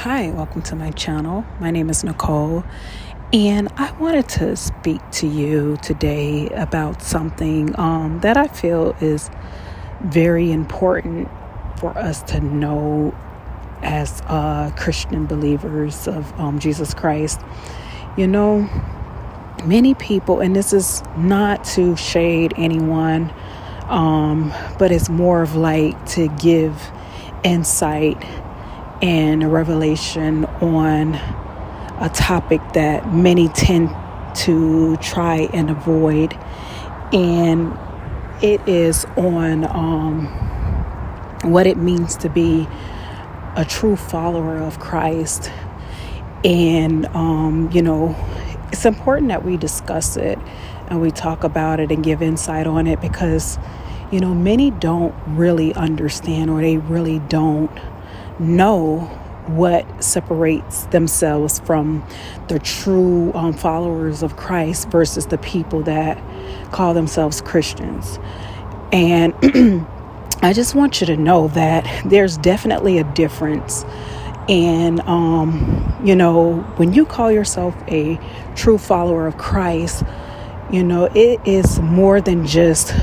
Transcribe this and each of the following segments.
Hi, welcome to my channel. My name is Nicole, and I wanted to speak to you today about something that I feel is very important for us to know as Christian believers of Jesus Christ. You know, many people, and this is not to shade anyone, but it's more of like to give insight and a revelation on a topic that many tend to try and avoid, and it is on what it means to be a true follower of Christ. And it's important that we discuss it and we talk about it and give insight on it, because many don't really understand, or they really don't know what separates themselves from the true followers of Christ versus the people that call themselves Christians. And I just want you to know that there's definitely a difference. And, when you call yourself a true follower of Christ, it is more than just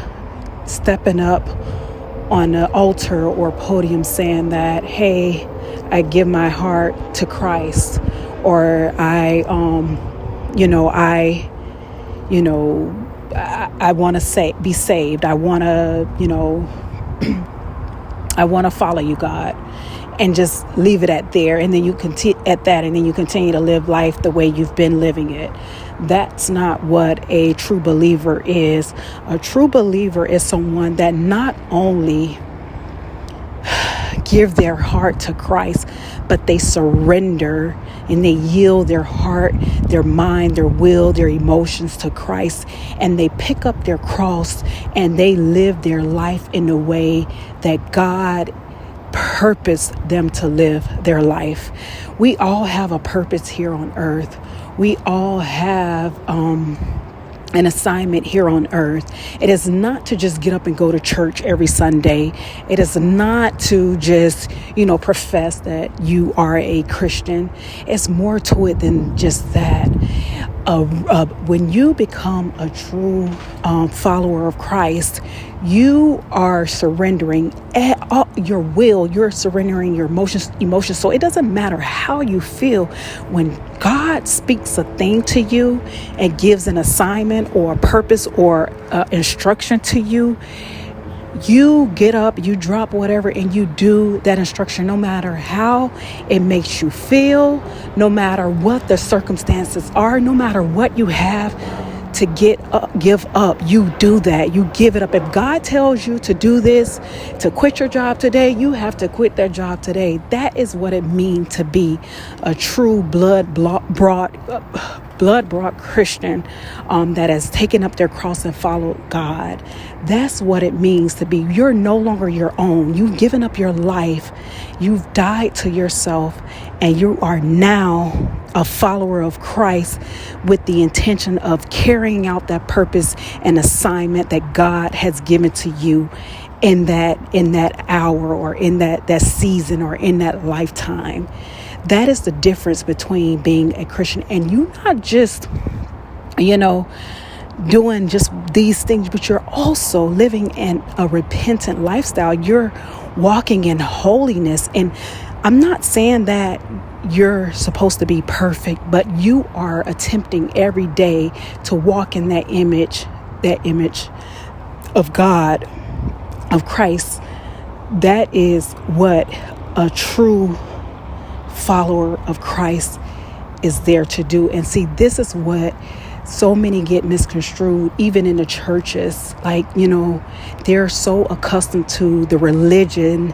stepping up on an altar or podium saying that, hey, I give my heart to Christ, or I want to be saved. I want to, I want to follow you, God, and just leave it at there. And then you continue at that, and then you continue to live life the way you've been living it. That's not what a true believer is. A true believer is someone that not only give their heart to Christ, but they surrender and they yield their heart, their mind, their will, their emotions to Christ, and they pick up their cross and they live their life in the way that God purposed them to live their life. We all have a purpose here on earth. We all have an assignment here on earth. It is not to just get up and go to church every Sunday. It is not to just, profess that you are a Christian. It's more to it than just that. When you become a true follower of Christ, you are surrendering your will, you're surrendering your emotions. So it doesn't matter how you feel. When God speaks a thing to you and gives an assignment or a purpose or instruction to you, you get up, you drop whatever, and you do that instruction, no matter how it makes you feel, no matter what the circumstances are, no matter what you have to give up. You do that. You give it up. If God tells you to do this, to quit your job today, you have to quit that job today. That is what it means to be a true blood-brought Christian that has taken up their cross and followed God. That's what it means to be. You're no longer your own. You've given up your life. You've died to yourself, and you are now a follower of Christ with the intention of carrying out that purpose and assignment that God has given to you in that hour, or in that season, or in that lifetime. That is the difference between being a Christian and you not just, doing just these things, but you're also living in a repentant lifestyle. You're walking in holiness. And I'm not saying that you're supposed to be perfect, but you are attempting every day to walk in that image of God, of Christ. That is what a true follower of Christ is there to do. And see, this is what so many get misconstrued, even in the churches. Like, they're so accustomed to the religion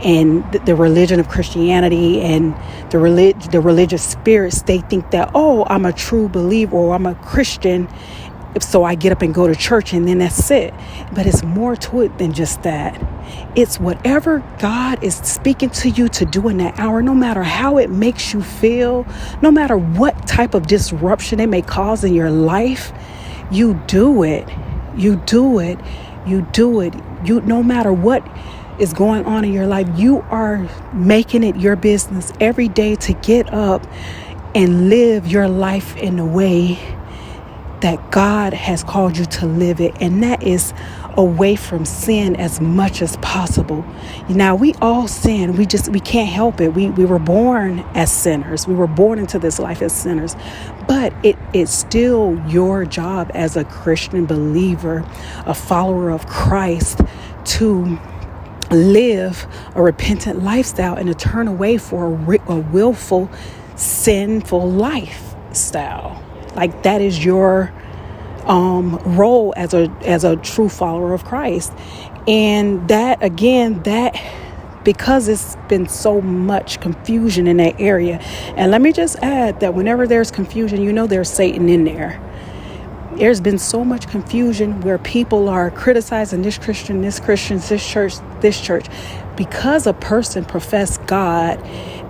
and the religion of Christianity and the religious spirits. They think that, oh, I'm a true believer, or I'm a Christian, so I get up and go to church, and then that's it. But it's more to it than just that. It's whatever God is speaking to you to do in that hour, no matter how it makes you feel, no matter what type of disruption it may cause in your life, you do it. You do it. You do it. No matter what is going on in your life, you are making it your business every day to get up and live your life in a way that God has called you to live it. And that is away from sin as much as possible. Now, we all sin. We can't help it. We were born as sinners. We were born into this life as sinners. But it's still your job as a Christian believer, a follower of Christ, to live a repentant lifestyle and to turn away for a willful, sinful lifestyle. Like, that is your role as a true follower of Christ. And that, again, because it's been so much confusion in that area. And let me just add that whenever there's confusion, there's Satan in there. There's been so much confusion where people are criticizing this Christian, this church. Because a person profess God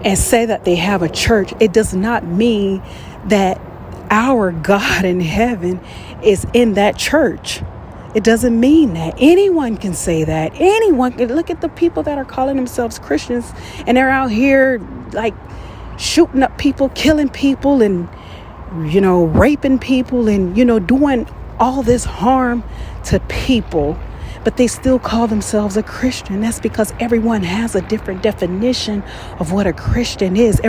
and say that they have a church, it does not mean that our God in heaven is in that church. It doesn't mean that. Anyone can say that. Anyone can. Look at the people that are calling themselves Christians and they're out here like shooting up people, killing people, and raping people, and doing all this harm to people, but they still call themselves a Christian. That's because everyone has a different definition of what a Christian is.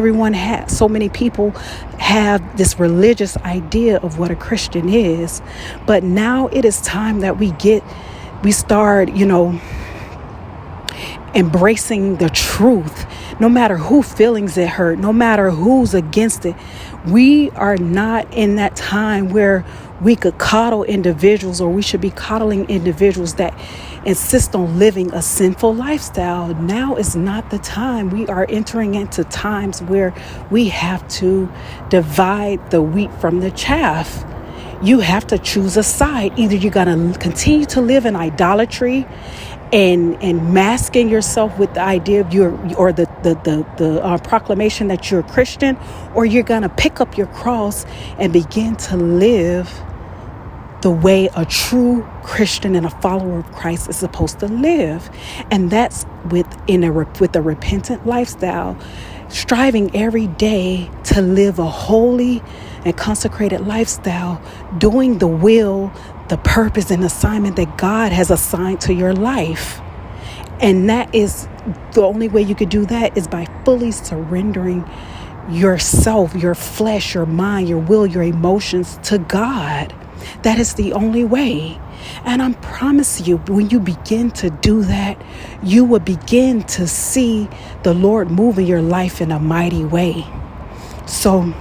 So many people have this religious idea of what a Christian is. But now it is time that we start, embracing the truth, no matter who feelings it hurt, no matter who's against it. We are not in that time where we could coddle individuals, or we should be coddling individuals that insist on living a sinful lifestyle. Now is not the time. We are entering into times where we have to divide the wheat from the chaff. You have to choose a side. Either you're going to continue to live in idolatry and masking yourself with the idea of the proclamation that you're a Christian, or you're going to pick up your cross and begin to live the way a true Christian and a follower of Christ is supposed to live. And that's with a repentant lifestyle, striving every day to live a holy and consecrated lifestyle, doing the will, the purpose and assignment that God has assigned to your life. And that is the only way you could do that, is by fully surrendering yourself, your flesh, your mind, your will, your emotions to God. That is the only way. And I promise you, when you begin to do that, you will begin to see the Lord move in your life in a mighty way. So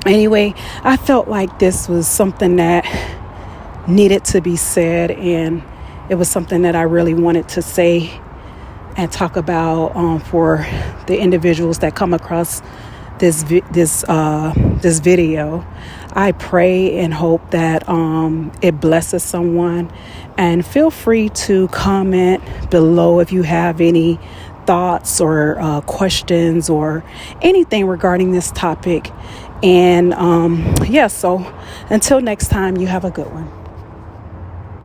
anyway, I felt like this was something that needed to be said, and it was something that I really wanted to say and talk about for the individuals that come across this video. I pray and hope that it blesses someone, and feel free to comment below if you have any thoughts or questions or anything regarding this topic. And so until next time, you have a good one.